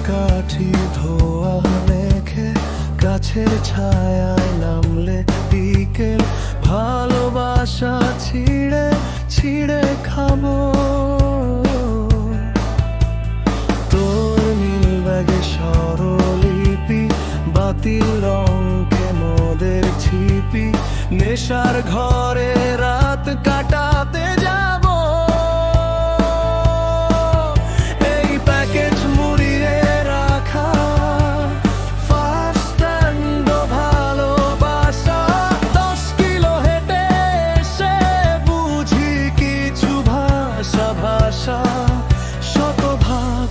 কাঠি ধোয়া মেখে গাছের ছায়ায় নামলে বিকেল, ভালোবাসা ছিঁড়ে ছিঁড়ে খাবো। তোর নীল ব্যাগে স্বরলিপি, বাতিল রঙকে মোদের ছিপি, নেশার ঘরে রাত কাটাতে যাব। এই প্যাকেজ মুড়িয়ে রাখা ফার্স্ট হ্যান্ড ভালোবাসা, 10 কিলো হেঁটে এসে বুঝি কিছু ভাষা ভাষা, শতভাগ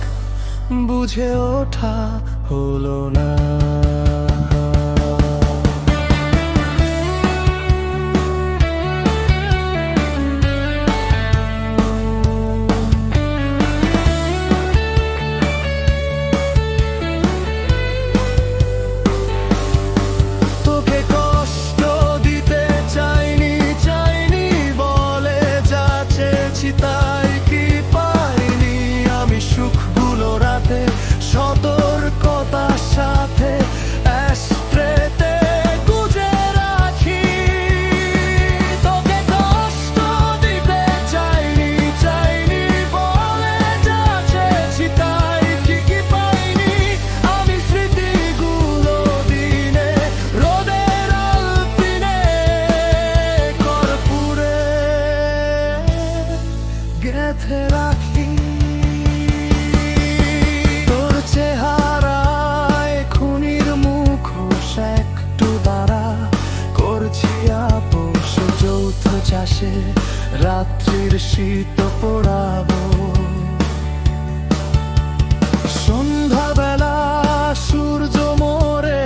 বুঝে ওঠা হলো না। তোকে কষ্ট দিতে চাইনি চাইনি বলে যা চেয়েছি তাই কি পাইনি। আমি সুখগুলো রাতে সতর্কতার সাথে অ্যাস্ট্রেতে গুজে রাখি। তোকে কষ্ট দিতে চাইনি চাইনি বলে যা চেয়েছি তাই ঠিকই পাইনি। আমি স্মৃতিগুলো দিনে রোদের আলপিনে কর্পূরে গেঁথে রাখি। তোর চেহারায় খুনির মুখোশ একটু দ্বারা করছি আপোষ, যৌথ চাষে রাত্রির শীত পোড়াবো। সন্ধ্যাবেলা সূর্য মোড়ে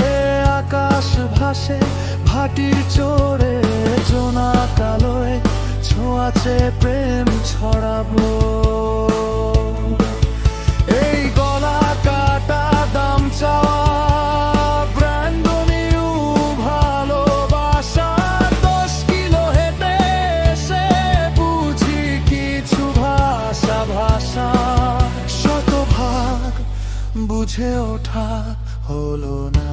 আকাশ ভাসে ভাটির চড়ে, জোনা কালোয় ছোঁয়াচে প্রেম ছড়াবো। এই গলা কাটা দাম চাওয়া ব্র্যান্ড নিউ ভালোবাসা, 10 কিলো হেঁটে এসে বুঝি কিছু ভাষা ভাষা, শতভাগ বুঝে ওঠা হলো না।